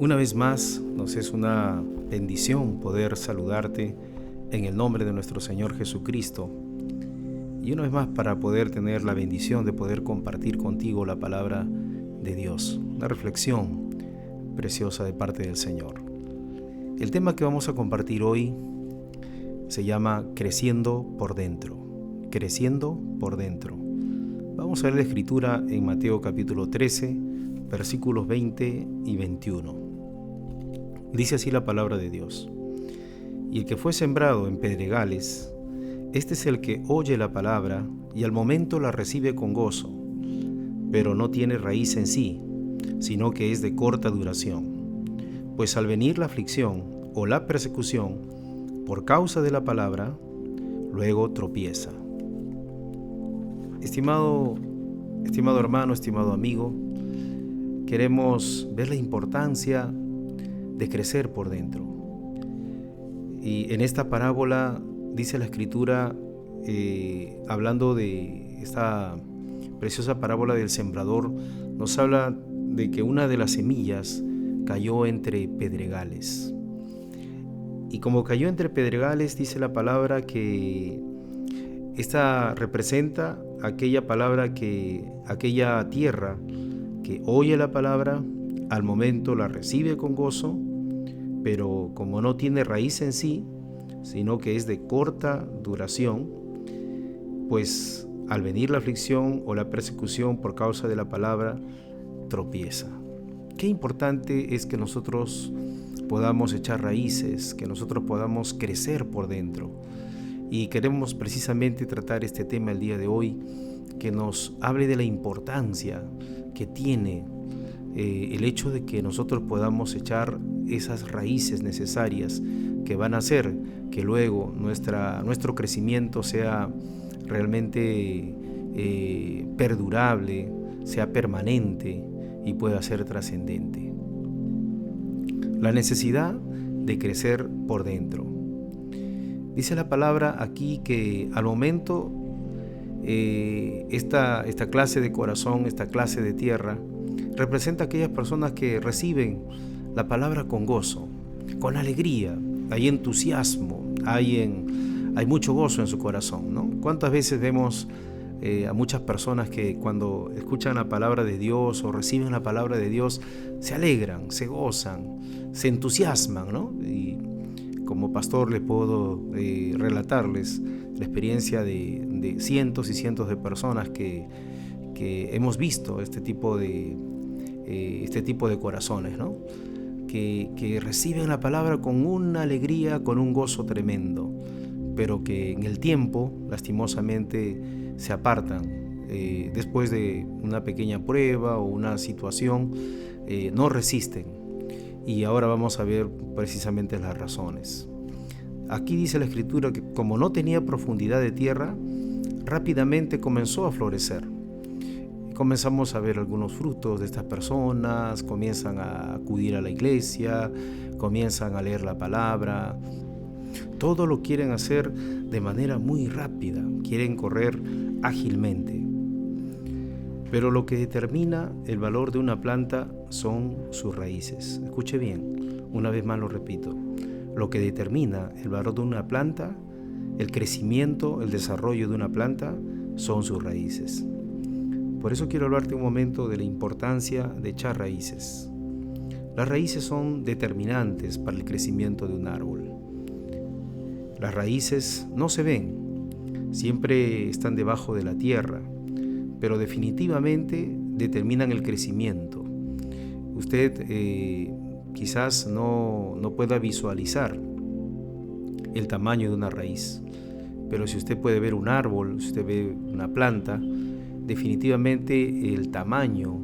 Una vez más, nos es una bendición poder saludarte en el nombre de nuestro Señor Jesucristo. Y una vez más para poder tener la bendición de poder compartir contigo la palabra de Dios. Una reflexión preciosa de parte del Señor. El tema que vamos a compartir hoy se llama Creciendo por dentro. Creciendo por dentro. Vamos a ver la escritura en Mateo capítulo 13, versículos 20 y 21. Dice así la palabra de Dios: Y el que fue sembrado en pedregales, este es el que oye la palabra y al momento la recibe con gozo, pero no tiene raíz en sí, sino que es de corta duración. Pues al venir la aflicción o la persecución por causa de la palabra, luego tropieza. Estimado hermano, estimado amigo, queremos ver la importancia de crecer por dentro. Y en esta parábola dice la escritura, hablando de esta preciosa parábola del sembrador, nos habla de que una de las semillas cayó entre pedregales. Y como cayó entre pedregales, dice la palabra que esta representa aquella tierra que oye la palabra, al momento la recibe con gozo, pero como no tiene raíz en sí, sino que es de corta duración, pues al venir la aflicción o la persecución por causa de la palabra, tropieza. Qué importante es que nosotros podamos echar raíces, que nosotros podamos crecer por dentro. Y queremos precisamente tratar este tema el día de hoy, que nos hable de la importancia que tiene el hecho de que nosotros podamos echar esas raíces necesarias que van a hacer que luego nuestro crecimiento sea realmente perdurable, sea permanente y pueda ser trascendente. La necesidad de crecer por dentro. Dice la palabra aquí que al momento esta clase de corazón, esta clase de tierra, representa a aquellas personas que reciben la palabra con gozo, con alegría, hay entusiasmo, hay mucho gozo en su corazón, ¿no? ¿Cuántas veces vemos a muchas personas que cuando escuchan la palabra de Dios o reciben la palabra de Dios se alegran, se gozan, se entusiasman, ¿no? Y como pastor les puedo relatarles la experiencia de cientos y cientos de personas que hemos visto este tipo de corazones, ¿no? Que reciben la palabra con una alegría, con un gozo tremendo, pero que en el tiempo, lastimosamente, se apartan después de una pequeña prueba o una situación, no resisten. Y ahora vamos a ver precisamente las razones. Aquí dice la escritura que como no tenía profundidad de tierra, rápidamente comenzó a florecer. Comenzamos a ver algunos frutos de estas personas, comienzan a acudir a la iglesia, comienzan a leer la palabra. Todo lo quieren hacer de manera muy rápida, quieren correr ágilmente. Pero lo que determina el valor de una planta son sus raíces. Escuche bien, una vez más lo repito. Lo que determina el valor de una planta, el crecimiento, el desarrollo de una planta, son sus raíces. Por eso quiero hablarte un momento de la importancia de echar raíces. Las raíces son determinantes para el crecimiento de un árbol. Las raíces no se ven, siempre están debajo de la tierra, pero definitivamente determinan el crecimiento. Usted quizás no pueda visualizar el tamaño de una raíz, pero si usted puede ver un árbol, si usted ve una planta, definitivamente el tamaño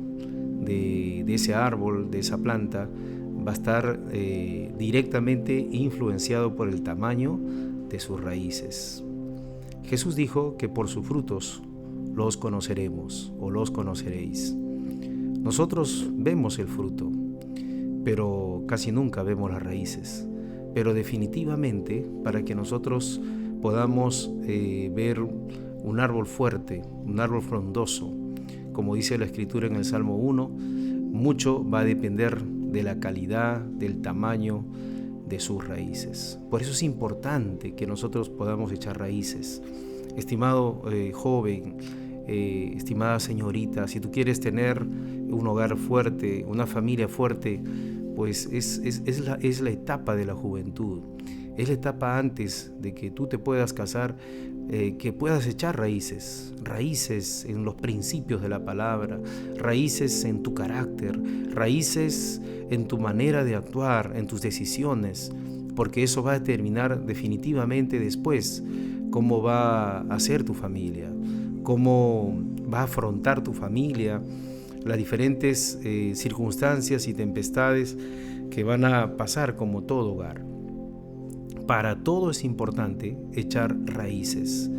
de ese árbol, de esa planta, va a estar directamente influenciado por el tamaño de sus raíces. Jesús dijo que por sus frutos los conoceremos o los conoceréis. Nosotros vemos el fruto, pero casi nunca vemos las raíces. Pero definitivamente, para que nosotros podamos ver un árbol fuerte, un árbol frondoso, como dice la escritura en el Salmo 1, mucho va a depender de la calidad, del tamaño de sus raíces. Por eso es importante que nosotros podamos echar raíces. Estimado joven, estimada señorita, si tú quieres tener un hogar fuerte, una familia fuerte, pues es la etapa de la juventud. Es la etapa antes de que tú te puedas casar, que puedas echar raíces en los principios de la palabra, raíces en tu carácter, raíces en tu manera de actuar, en tus decisiones, porque eso va a determinar definitivamente después cómo va a ser tu familia, cómo va a afrontar tu familia las diferentes circunstancias y tempestades que van a pasar como todo hogar. Para todo es importante echar raíces,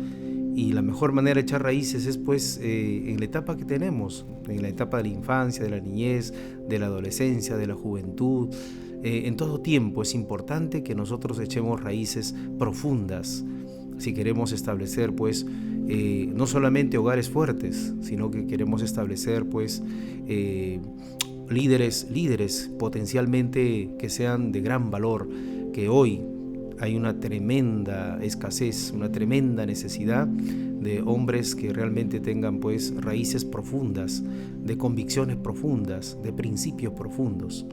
y la mejor manera de echar raíces es pues en la etapa que tenemos, en la etapa de la infancia, de la niñez, de la adolescencia, de la juventud. En todo tiempo es importante que nosotros echemos raíces profundas si queremos establecer pues no solamente hogares fuertes, sino que queremos establecer pues líderes potencialmente que sean de gran valor, que hoy hay una tremenda escasez, una tremenda necesidad de hombres que realmente tengan pues raíces profundas, de convicciones profundas, de principios profundos.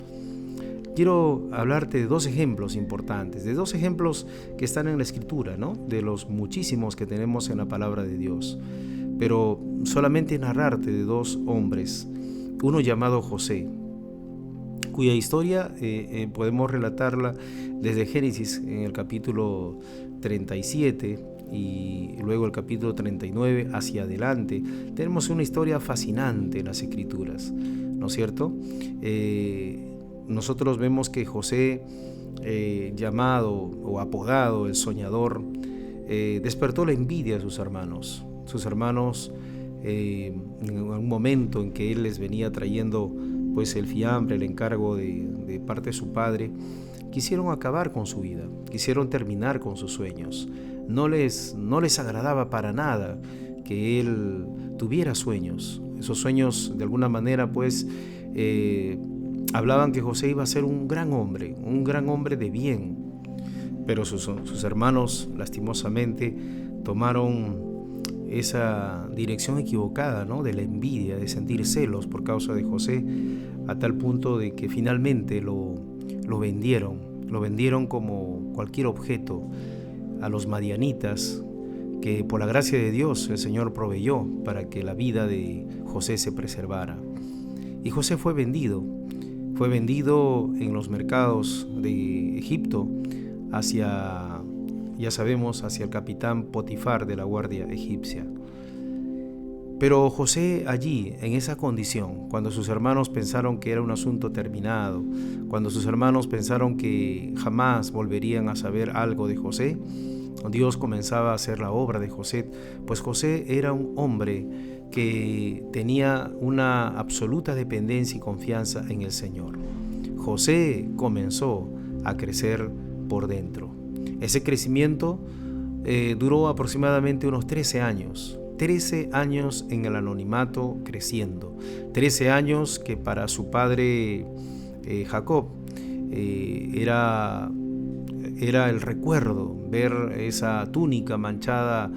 Quiero hablarte de dos ejemplos importantes, de dos ejemplos que están en la Escritura, ¿no? De los muchísimos que tenemos en la palabra de Dios, pero solamente narrarte de dos hombres, uno llamado José, cuya historia podemos relatarla desde Génesis en el capítulo 37 y luego el capítulo 39 hacia adelante. Tenemos una historia fascinante en las Escrituras, ¿no es cierto? Nosotros vemos que José, llamado o apodado el soñador, despertó la envidia de sus hermanos. Sus hermanos, en un momento en que él les venía trayendo pues el fiambre, el encargo de parte de su padre, quisieron acabar con su vida, quisieron terminar con sus sueños. No les agradaba para nada que él tuviera sueños. Esos sueños de alguna manera pues hablaban que José iba a ser un gran hombre de bien, pero sus hermanos lastimosamente tomaron esa dirección equivocada, ¿no? De la envidia, de sentir celos por causa de José, a tal punto de que finalmente lo vendieron como cualquier objeto a los madianitas, que por la gracia de Dios el Señor proveyó para que la vida de José se preservara. Y José fue vendido en los mercados de Egipto hacia el capitán Potifar de la guardia egipcia. Pero José allí, en esa condición, cuando sus hermanos pensaron que era un asunto terminado, cuando sus hermanos pensaron que jamás volverían a saber algo de José, Dios comenzaba a hacer la obra de José, pues José era un hombre que tenía una absoluta dependencia y confianza en el Señor. José comenzó a crecer por dentro. Ese crecimiento duró aproximadamente unos 13 años. 13 años en el anonimato creciendo. 13 años que para su padre Jacob era el recuerdo, ver esa túnica manchada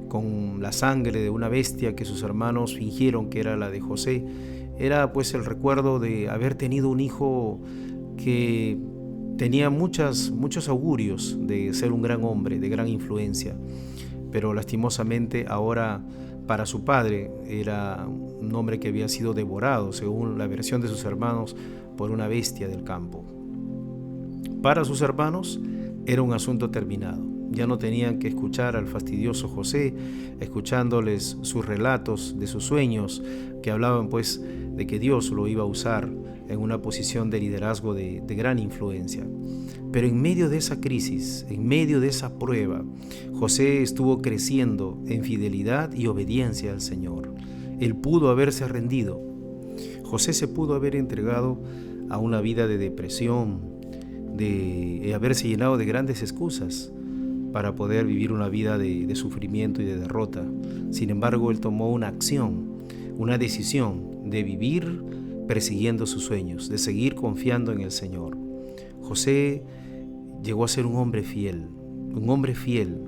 con la sangre de una bestia que sus hermanos fingieron que era la de José. Era pues el recuerdo de haber tenido un hijo que tenía muchos augurios de ser un gran hombre, de gran influencia, pero lastimosamente ahora para su padre era un hombre que había sido devorado, según la versión de sus hermanos, por una bestia del campo. Para sus hermanos era un asunto terminado. Ya no tenían que escuchar al fastidioso José, escuchándoles sus relatos de sus sueños, que hablaban pues de que Dios lo iba a usar en una posición de liderazgo de gran influencia. Pero en medio de esa crisis, en medio de esa prueba, José estuvo creciendo en fidelidad y obediencia al Señor. Él pudo haberse rendido. José se pudo haber entregado a una vida de depresión, de haberse llenado de grandes excusas para poder vivir una vida de sufrimiento y de derrota. Sin embargo, él tomó una acción, una decisión de vivir persiguiendo sus sueños, de seguir confiando en el Señor. José llegó a ser un hombre fiel,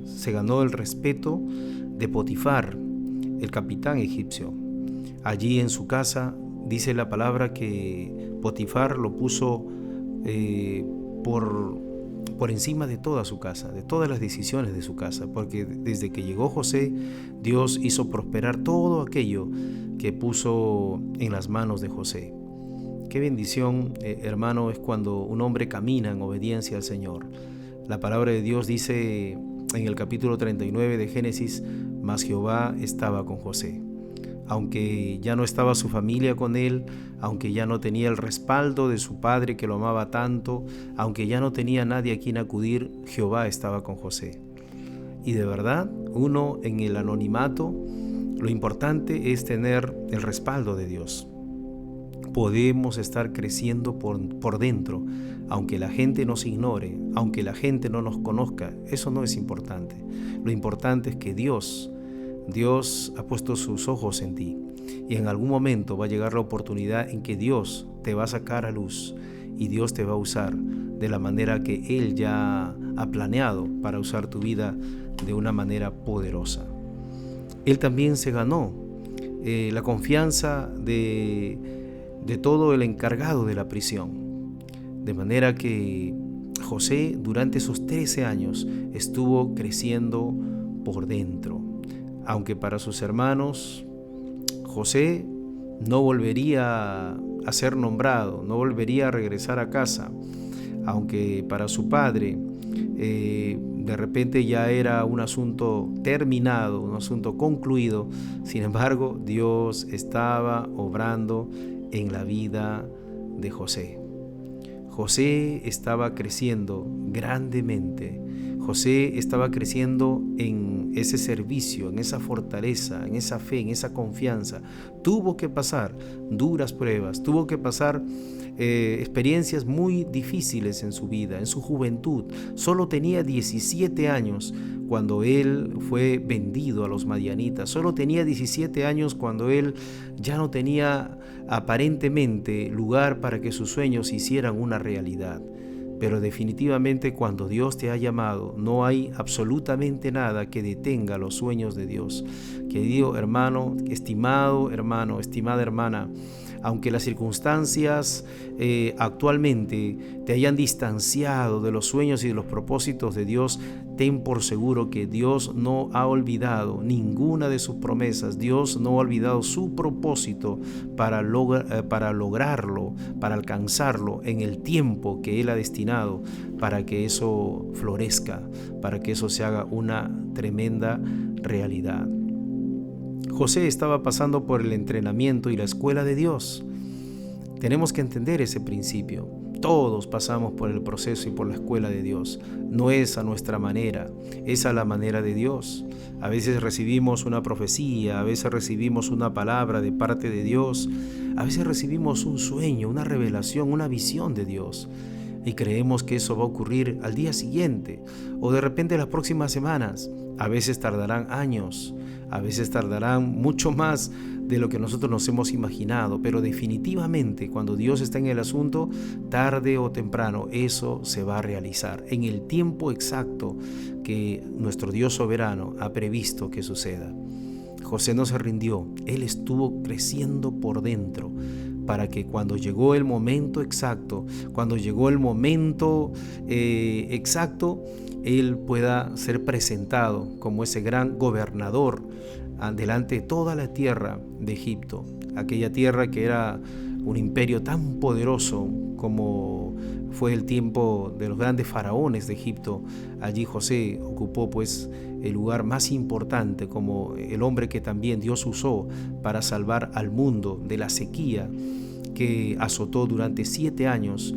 se ganó el respeto de Potifar, el capitán egipcio. Allí en su casa dice la palabra que Potifar lo puso por encima de toda su casa, de todas las decisiones de su casa, porque desde que llegó José, Dios hizo prosperar todo aquello que puso en las manos de José. Qué bendición, hermano, es cuando un hombre camina en obediencia al Señor. La palabra de Dios dice en el capítulo 39 de Génesis: mas Jehová estaba con José. Aunque ya no estaba su familia con él, aunque ya no tenía el respaldo de su padre que lo amaba tanto, aunque ya no tenía nadie a quien acudir, Jehová estaba con José. Y de verdad, uno en el anonimato, lo importante es tener el respaldo de Dios. Podemos estar creciendo por dentro, aunque la gente nos ignore, aunque la gente no nos conozca, eso no es importante. Lo importante es que Dios ha puesto sus ojos en ti, y en algún momento va a llegar la oportunidad en que Dios te va a sacar a luz y Dios te va a usar de la manera que Él ya ha planeado para usar tu vida de una manera poderosa. Él también se ganó la confianza de todo el encargado de la prisión, de manera que José durante esos 13 años estuvo creciendo por dentro. Aunque para sus hermanos José no volvería a ser nombrado, no volvería a regresar a casa, aunque para su padre de repente ya era un asunto terminado, un asunto concluido, sin embargo Dios estaba obrando en la vida de José. José estaba creciendo grandemente. José estaba creciendo en ese servicio, en esa fortaleza, en esa fe, en esa confianza. Tuvo que pasar duras pruebas, tuvo que pasar experiencias muy difíciles en su vida, en su juventud. Solo tenía 17 años cuando él fue vendido a los madianitas. Solo tenía 17 años cuando él ya no tenía aparentemente lugar para que sus sueños se hicieran una realidad. Pero definitivamente cuando Dios te ha llamado, no hay absolutamente nada que detenga los sueños de Dios. Querido hermano, estimado hermano, estimada hermana, aunque las circunstancias actualmente te hayan distanciado de los sueños y de los propósitos de Dios, ten por seguro que Dios no ha olvidado ninguna de sus promesas. Dios no ha olvidado su propósito para lograrlo, para alcanzarlo en el tiempo que Él ha destinado para que eso florezca, para que eso se haga una tremenda realidad. José estaba pasando por el entrenamiento y la escuela de Dios. Tenemos que entender ese principio. Todos pasamos por el proceso y por la escuela de Dios. No es a nuestra manera, es a la manera de Dios. A veces recibimos una profecía, a veces recibimos una palabra de parte de Dios, a veces recibimos un sueño, una revelación, una visión de Dios. Y creemos que eso va a ocurrir al día siguiente o de repente las próximas semanas. A veces tardarán años, a veces tardarán mucho más de lo que nosotros nos hemos imaginado, pero definitivamente cuando Dios está en el asunto, tarde o temprano eso se va a realizar en el tiempo exacto que nuestro Dios soberano ha previsto que suceda. José no se rindió, él estuvo creciendo por dentro para que cuando llegó el momento exacto, él pueda ser presentado como ese gran gobernador delante de toda la tierra de Egipto, aquella tierra que era un imperio tan poderoso como fue el tiempo de los grandes faraones de Egipto. Allí José ocupó pues el lugar más importante como el hombre que también Dios usó para salvar al mundo de la sequía que azotó durante 7 años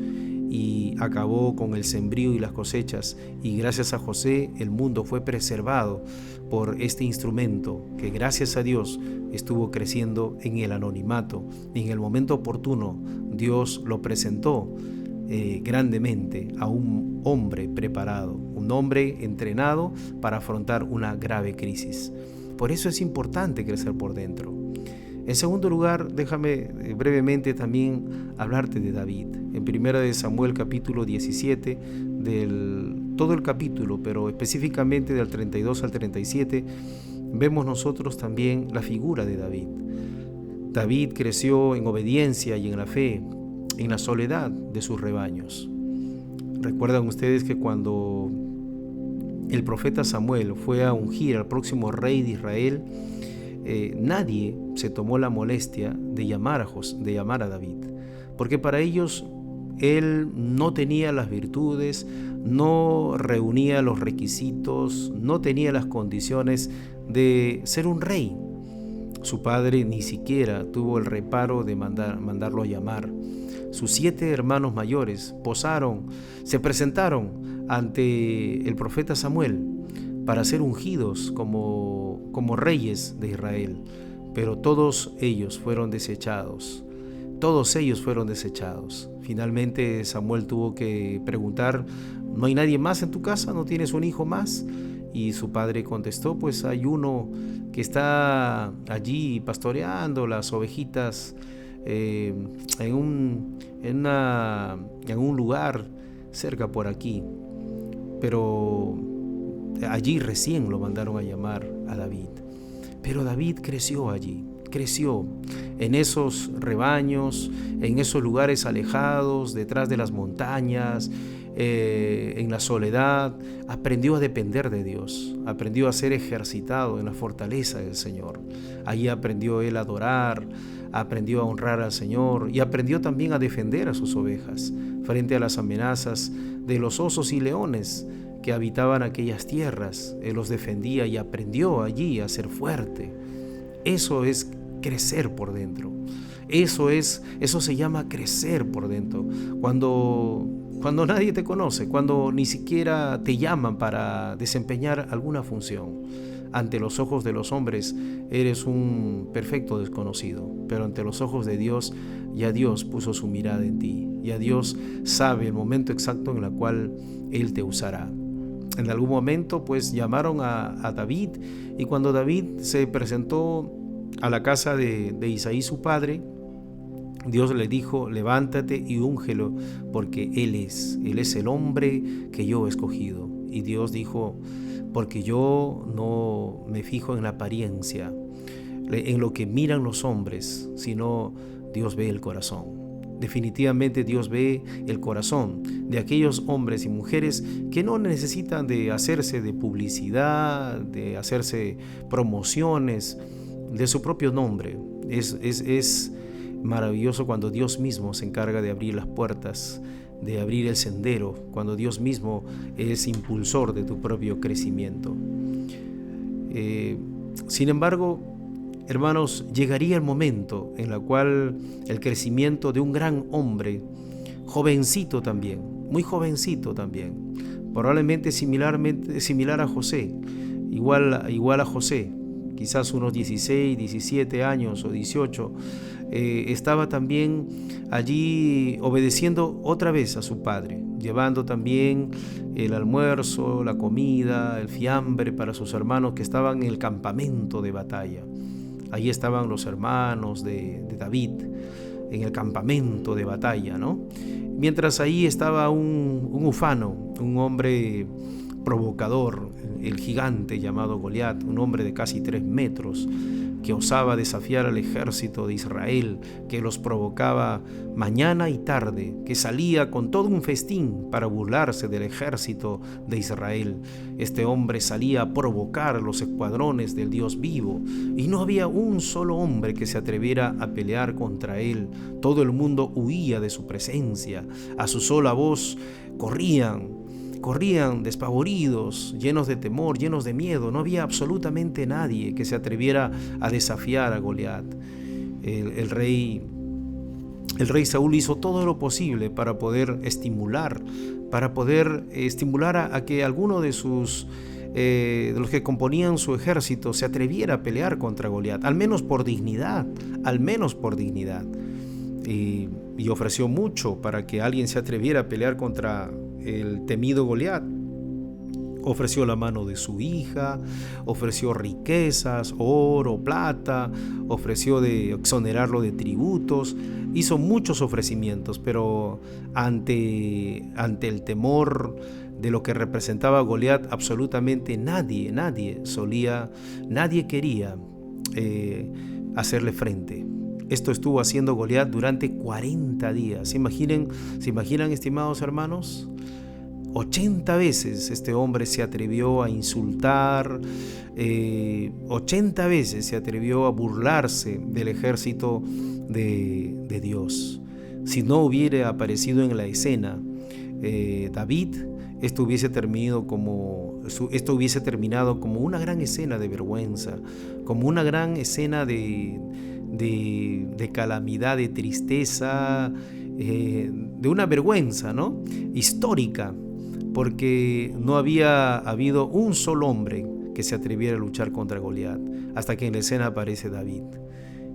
y acabó con el sembrío y las cosechas, y gracias a José el mundo fue preservado por este instrumento que gracias a Dios estuvo creciendo en el anonimato, y en el momento oportuno Dios lo presentó grandemente a un hombre preparado, un hombre entrenado para afrontar una grave crisis. Por eso es importante crecer por dentro. En segundo lugar, déjame brevemente también hablarte de David. En 1 Samuel capítulo 17, todo el capítulo, pero específicamente del 32 al 37, vemos nosotros también la figura de David. David creció en obediencia y en la fe, en la soledad de sus rebaños. Recuerdan ustedes que cuando el profeta Samuel fue a ungir al próximo rey de Israel, nadie se tomó la molestia de llamar a David, porque para ellos él no tenía las virtudes, no reunía los requisitos, no tenía las condiciones de ser un rey. Su padre ni siquiera tuvo el reparo de mandarlo a llamar. Sus 7 hermanos mayores se presentaron ante el profeta Samuel para ser ungidos como reyes de Israel, pero todos ellos fueron desechados. Finalmente Samuel tuvo que preguntar: ¿no hay nadie más en tu casa? ¿No tienes un hijo más? Y su padre contestó: pues hay uno que está allí pastoreando las ovejitas en un lugar cerca por aquí. Pero allí recién lo mandaron a llamar a David. Pero David creció allí, creció en esos rebaños, en esos lugares alejados, detrás de las montañas, en la soledad. Aprendió a depender de Dios, aprendió a ser ejercitado en la fortaleza del Señor. Allí aprendió él a adorar, aprendió a honrar al Señor y aprendió también a defender a sus ovejas frente a las amenazas de los osos y leones que habitaban aquellas tierras. Él los defendía y aprendió allí a ser fuerte. Eso es crecer por dentro. Eso se llama crecer por dentro. Cuando nadie te conoce, cuando ni siquiera te llaman para desempeñar alguna función. Ante los ojos de los hombres eres un perfecto desconocido, pero ante los ojos de Dios, ya Dios puso su mirada en ti. Ya Dios sabe el momento exacto en el cual Él te usará. En algún momento pues llamaron a David, y cuando David se presentó a la casa de Isaí su padre, Dios le dijo: levántate y úngelo, porque Él es el hombre que yo he escogido. Y Dios dijo: porque yo no me fijo en la apariencia, en lo que miran los hombres, sino Dios ve el corazón. Definitivamente Dios ve el corazón de aquellos hombres y mujeres que no necesitan de hacerse de publicidad, de hacerse promociones de su propio nombre. Es maravilloso cuando Dios mismo se encarga de abrir las puertas, de abrir el sendero, cuando Dios mismo es impulsor de tu propio crecimiento. Sin embargo, hermanos, llegaría el momento en el cual el crecimiento de un gran hombre, jovencito también, muy jovencito también, probablemente similar a José, igual a José, quizás unos 16, 17 años o 18, estaba también allí obedeciendo otra vez a su padre, llevando también el almuerzo, la comida, el fiambre para sus hermanos que estaban en el campamento de batalla. Allí estaban los hermanos de David en el campamento de batalla, ¿no? Mientras ahí estaba un ufano, un hombre provocador, el gigante llamado Goliat, un hombre de casi 3 metros, que osaba desafiar al ejército de Israel, que los provocaba mañana y tarde, que salía con todo un festín para burlarse del ejército de Israel. Este hombre salía a provocar los escuadrones del Dios vivo, y no había un solo hombre que se atreviera a pelear contra él. Todo el mundo huía de su presencia. A su sola voz corrían despavoridos, llenos de temor, llenos de miedo. No había absolutamente nadie que se atreviera a desafiar a Goliat. El rey Saúl hizo todo lo posible para poder estimular a que alguno de los que componían su ejército se atreviera a pelear contra Goliat, al menos por dignidad. Y ofreció mucho para que alguien se atreviera a pelear contra el temido Goliat. Ofreció la mano de su hija, ofreció riquezas, oro, plata, ofreció de exonerarlo de tributos, hizo muchos ofrecimientos, pero ante el temor de lo que representaba Goliat, absolutamente nadie quería hacerle frente. Esto estuvo haciendo Goliat durante 40 días. ¿Se imaginan, estimados hermanos? 80 veces este hombre se atrevió a insultar, 80 veces se atrevió a burlarse del ejército de Dios. Si no hubiera aparecido en la escena David, esto hubiese terminado como una gran escena de vergüenza, como una gran escena de calamidad, de tristeza, de una vergüenza, ¿no?, histórica, porque no había habido un solo hombre que se atreviera a luchar contra Goliat, hasta que en la escena aparece David.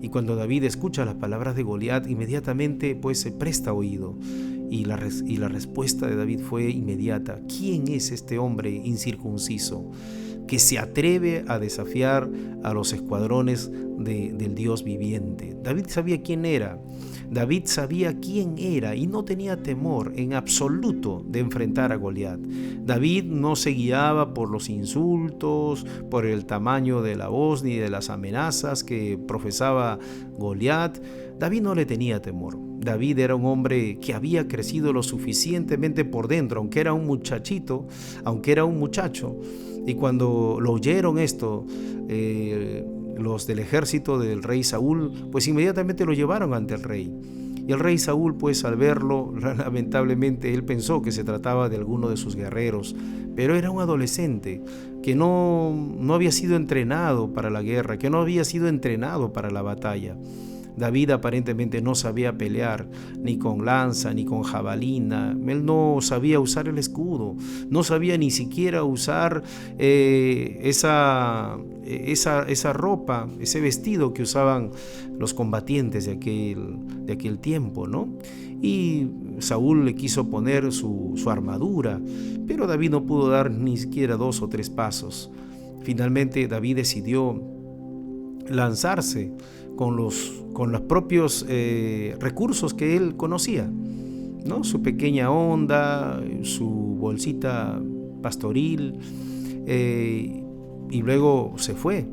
Y cuando David escucha las palabras de Goliat, inmediatamente pues se presta oído. Y la respuesta de David fue inmediata. ¿Quién es este hombre incircunciso que se atreve a desafiar a los escuadrones del Dios viviente? David sabía quién era. David sabía quién era y no tenía temor en absoluto de enfrentar a Goliat. David no se guiaba por los insultos, por el tamaño de la voz ni de las amenazas que profesaba Goliat. David no le tenía temor. David era un hombre que había crecido lo suficientemente por dentro, aunque era un muchacho. Y cuando lo oyeron esto, los del ejército del rey Saúl, pues inmediatamente lo llevaron ante el rey. Y el rey Saúl, pues al verlo, lamentablemente él pensó que se trataba de alguno de sus guerreros, pero era un adolescente que no había sido entrenado para la guerra, que no había sido entrenado para la batalla. David aparentemente no sabía pelear ni con lanza ni con jabalina. Él no sabía usar el escudo, no sabía ni siquiera usar esa ropa, ese vestido que usaban los combatientes de aquel tiempo, ¿no? Y Saúl le quiso poner su armadura, pero David no pudo dar ni siquiera 2 o 3 pasos. Finalmente David decidió lanzarse con los propios recursos que él conocía, ¿no? Su pequeña honda, su bolsita pastoril, y luego se fue.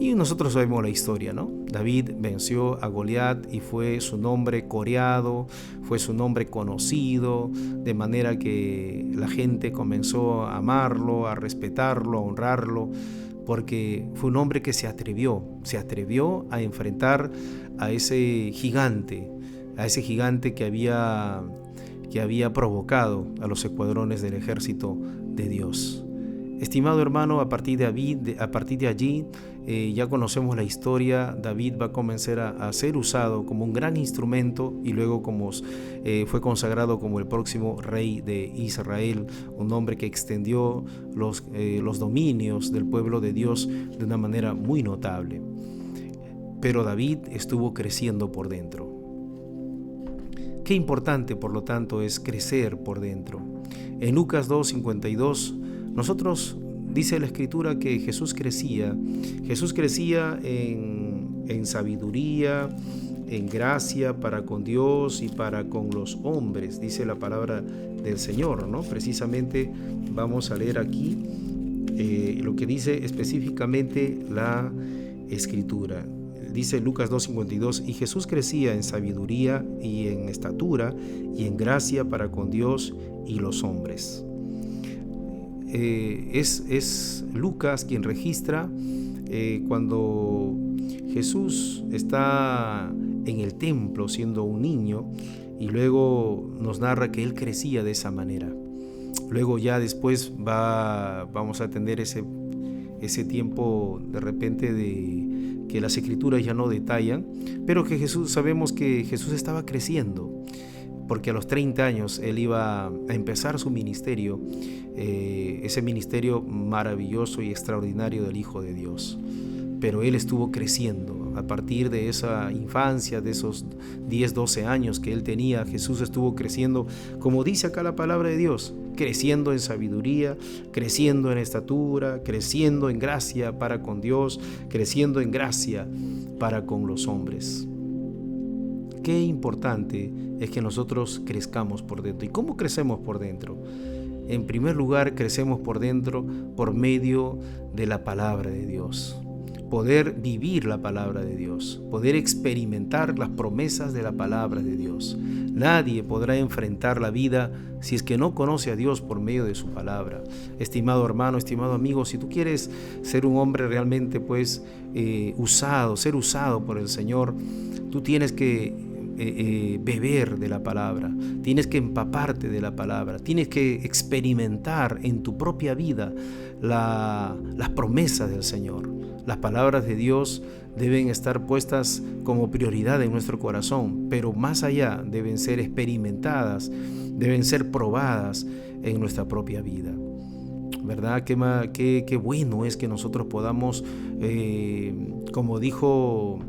Y nosotros sabemos la historia, ¿no? David venció a Goliat y fue su nombre coreado, fue su nombre conocido, de manera que la gente comenzó a amarlo, a respetarlo, a honrarlo, porque fue un hombre que se atrevió a enfrentar a ese gigante que había provocado a los escuadrones del ejército de Dios. Estimado hermano, a partir de allí ya conocemos la historia. David va a comenzar a ser usado como un gran instrumento y luego fue consagrado como el próximo rey de Israel, un hombre que extendió los dominios del pueblo de Dios de una manera muy notable. Pero David estuvo creciendo por dentro. Qué importante, por lo tanto, es crecer por dentro. En Lucas 2:52, dice la Escritura que Jesús crecía en sabiduría, en gracia para con Dios y para con los hombres, dice la palabra del Señor, ¿no? Precisamente vamos a leer aquí lo que dice específicamente la Escritura. Dice Lucas 2:52, y Jesús crecía en sabiduría y en estatura y en gracia para con Dios y los hombres. Es Lucas quien registra cuando Jesús está en el templo siendo un niño, y luego nos narra que él crecía de esa manera. Luego ya después vamos a tener ese tiempo de repente que las escrituras ya no detallan, pero que sabemos que Jesús estaba creciendo, porque a los 30 años él iba a empezar su ministerio, ese ministerio maravilloso y extraordinario del Hijo de Dios. Pero él estuvo creciendo a partir de esa infancia, de esos 10, 12 años que él tenía. Jesús estuvo creciendo, como dice acá la palabra de Dios, creciendo en sabiduría, creciendo en estatura, creciendo en gracia para con Dios, creciendo en gracia para con los hombres. Qué importante es que nosotros crezcamos por dentro. ¿Y cómo crecemos por dentro? En primer lugar, crecemos por dentro por medio de la palabra de Dios. Poder vivir la palabra de Dios, poder experimentar las promesas de la palabra de Dios. Nadie podrá enfrentar la vida si es que no conoce a Dios por medio de su palabra. Estimado hermano, estimado amigo, si tú quieres ser un hombre realmente ser usado por el Señor, tú tienes que beber de la palabra, tienes que empaparte de la palabra, tienes que experimentar en tu propia vida las promesas del Señor. Las palabras de Dios deben estar puestas como prioridad en nuestro corazón, pero más allá deben ser experimentadas, deben ser probadas en nuestra propia vida. ¿Verdad? Qué bueno es que nosotros podamos, como dijo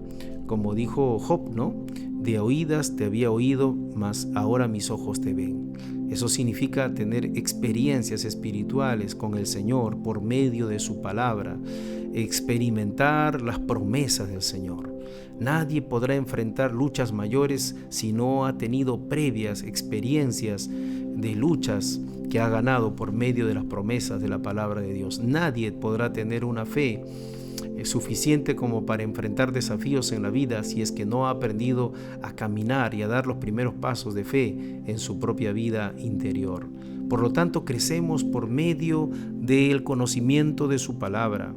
Job, ¿no? De oídas te había oído, mas ahora mis ojos te ven. Eso significa tener experiencias espirituales con el Señor por medio de su palabra, experimentar las promesas del Señor. Nadie podrá enfrentar luchas mayores si no ha tenido previas experiencias de luchas que ha ganado por medio de las promesas de la palabra de Dios. Nadie podrá tener una fe suficiente como para enfrentar desafíos en la vida si es que no ha aprendido a caminar y a dar los primeros pasos de fe en su propia vida interior. Por lo tanto, crecemos por medio del conocimiento de su palabra.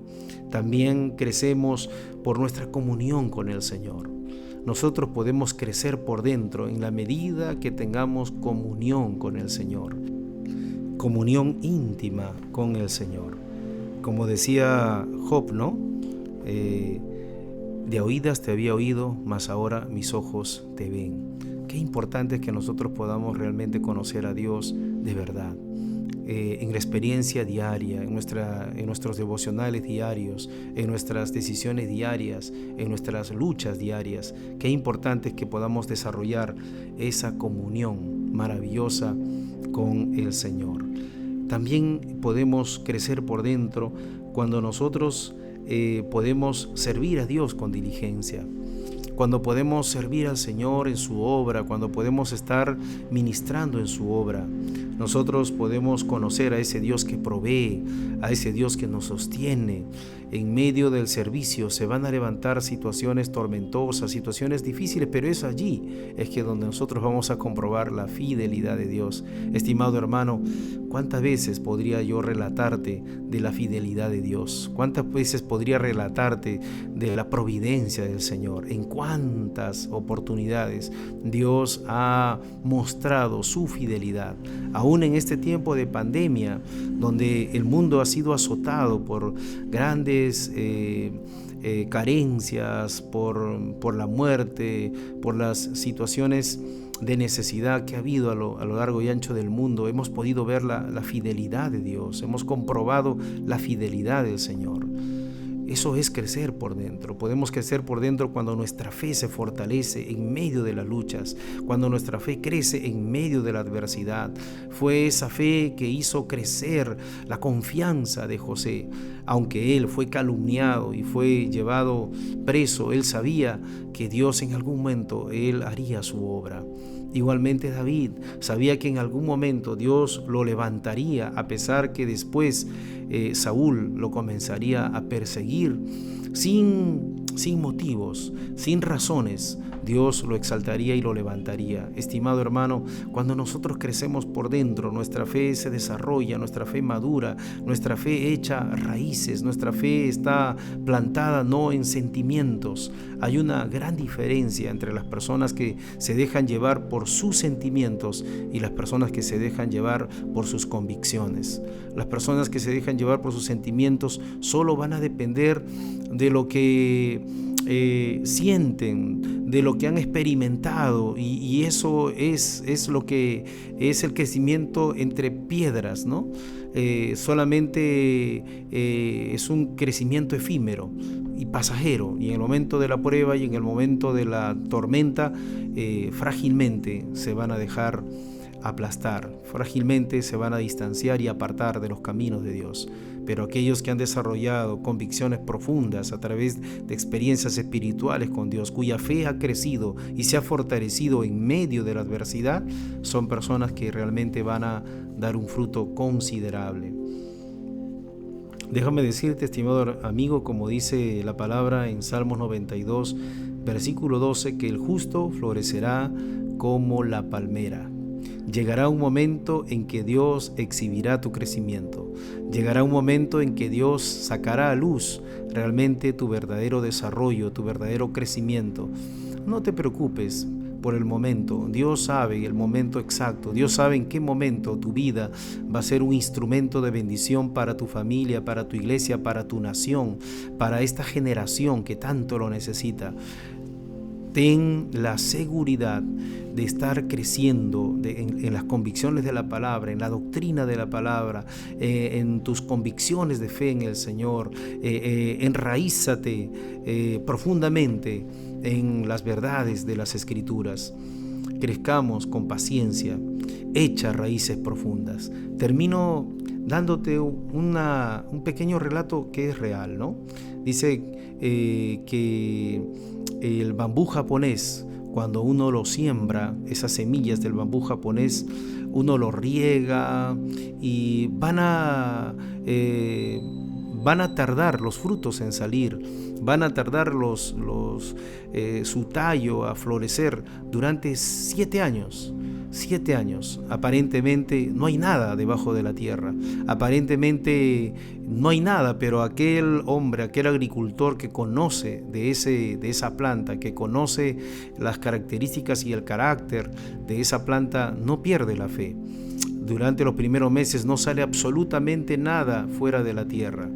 También crecemos por nuestra comunión con el Señor. Nosotros podemos crecer por dentro en la medida que tengamos comunión con el Señor, comunión íntima con el Señor. Como decía Job, ¿no? De oídas te había oído, mas ahora mis ojos te ven. Qué importante es que nosotros podamos realmente conocer a Dios de verdad, en la experiencia diaria, en nuestros devocionales diarios, en nuestras decisiones diarias, en nuestras luchas diarias. Qué importante es que podamos desarrollar esa comunión maravillosa con el Señor. También podemos crecer por dentro cuando nosotros podemos servir a Dios con diligencia, cuando podemos servir al Señor en su obra, cuando podemos estar ministrando en su obra. Nosotros podemos conocer a ese Dios que provee, a ese Dios que nos sostiene. En medio del servicio se van a levantar situaciones tormentosas, situaciones difíciles, pero es allí que donde nosotros vamos a comprobar la fidelidad de Dios. Estimado hermano, ¿cuántas veces podría yo relatarte de la fidelidad de Dios? ¿Cuántas veces podría relatarte de la providencia del Señor? ¿En cuántas oportunidades Dios ha mostrado su fidelidad? Aún en este tiempo de pandemia, donde el mundo ha sido azotado por grandes carencias, por la muerte, por las situaciones de necesidad que ha habido a lo largo y ancho del mundo, hemos podido ver la fidelidad de Dios, hemos comprobado la fidelidad del Señor. Eso es crecer por dentro. Podemos crecer por dentro cuando nuestra fe se fortalece en medio de las luchas, cuando nuestra fe crece en medio de la adversidad. Fue esa fe que hizo crecer la confianza de José. Aunque él fue calumniado y fue llevado preso, él sabía que Dios en algún momento él haría su obra. Igualmente David sabía que en algún momento Dios lo levantaría, a pesar que después Saúl lo comenzaría a perseguir sin motivos, sin razones. Dios lo exaltaría y lo levantaría. Estimado hermano, cuando nosotros crecemos por dentro, nuestra fe se desarrolla, nuestra fe madura, nuestra fe echa raíces, nuestra fe está plantada no en sentimientos. Hay una gran diferencia entre las personas que se dejan llevar por sus sentimientos y las personas que se dejan llevar por sus convicciones. Las personas que se dejan llevar por sus sentimientos solo van a depender de lo que sienten, de lo que han experimentado, y eso es lo que es el crecimiento entre piedras, ¿no? Solamente es un crecimiento efímero y pasajero, y en el momento de la prueba y en el momento de la tormenta frágilmente se van a dejar aplastar, frágilmente se van a distanciar y apartar de los caminos de Dios. Pero aquellos que han desarrollado convicciones profundas a través de experiencias espirituales con Dios, cuya fe ha crecido y se ha fortalecido en medio de la adversidad, son personas que realmente van a dar un fruto considerable. Déjame decirte, estimado amigo, como dice la palabra en Salmos 92, versículo 12, que el justo florecerá como la palmera. Llegará un momento en que Dios exhibirá tu crecimiento. Llegará un momento en que Dios sacará a luz realmente tu verdadero desarrollo, tu verdadero crecimiento. No te preocupes por el momento. Dios sabe el momento exacto. Dios sabe en qué momento tu vida va a ser un instrumento de bendición para tu familia, para tu iglesia, para tu nación, para esta generación que tanto lo necesita. Ten la seguridad de estar creciendo en las convicciones de la palabra, en la doctrina de la palabra, en tus convicciones de fe en el Señor. Enraízate profundamente en las verdades de las Escrituras. Crezcamos con paciencia, echa raíces profundas. Termino dándote un pequeño relato que es real, ¿no? Dice que el bambú japonés, cuando uno lo siembra, esas semillas del bambú japonés, uno lo riega y van a tardar los frutos en salir, van a tardar su tallo a florecer durante 7 años. 7 años. Aparentemente no hay nada debajo de la tierra. Aparentemente no hay nada, pero aquel hombre, aquel agricultor que conoce de esa planta, que conoce las características y el carácter de esa planta, no pierde la fe. Durante los primeros meses no sale absolutamente nada fuera de la tierra.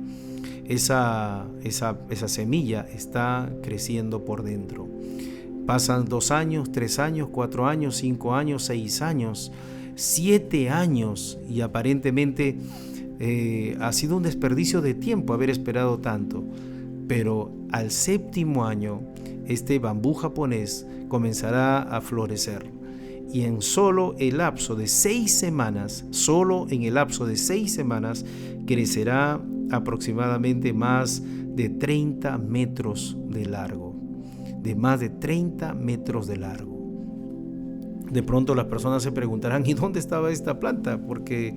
Esa semilla está creciendo por dentro. Pasan 2 años, 3 años, 4 años, 5 años, 6 años, 7 años y aparentemente ha sido un desperdicio de tiempo haber esperado tanto. Pero al 7º año, este bambú japonés comenzará a florecer. Y en solo el lapso de 6 semanas, crecerá aproximadamente más de 30 metros de largo. De más de 30 metros de largo. De pronto las personas se preguntarán, ¿y dónde estaba esta planta? Porque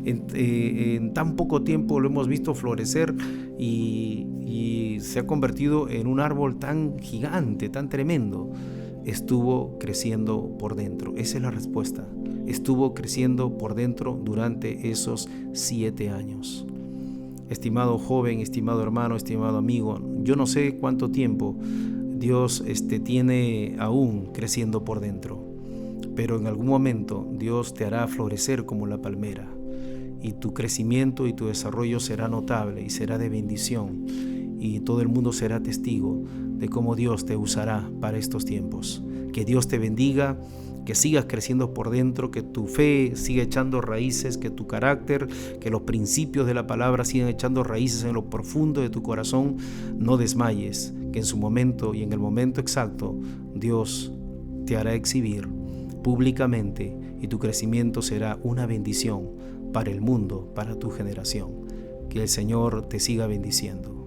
en tan poco tiempo lo hemos visto florecer y se ha convertido en un árbol tan gigante, tan tremendo. Estuvo creciendo por dentro. Esa es la respuesta. Estuvo creciendo por dentro durante esos 7 años. Estimado joven, estimado hermano, estimado amigo, yo no sé cuánto tiempo Dios tiene aún creciendo por dentro, pero en algún momento Dios te hará florecer como la palmera y tu crecimiento y tu desarrollo será notable y será de bendición y todo el mundo será testigo de cómo Dios te usará para estos tiempos. Que Dios te bendiga, que sigas creciendo por dentro, que tu fe siga echando raíces, que tu carácter, que los principios de la palabra sigan echando raíces en lo profundo de tu corazón. No desmayes, que en su momento y en el momento exacto Dios te hará exhibir públicamente y tu crecimiento será una bendición para el mundo, para tu generación. Que el Señor te siga bendiciendo.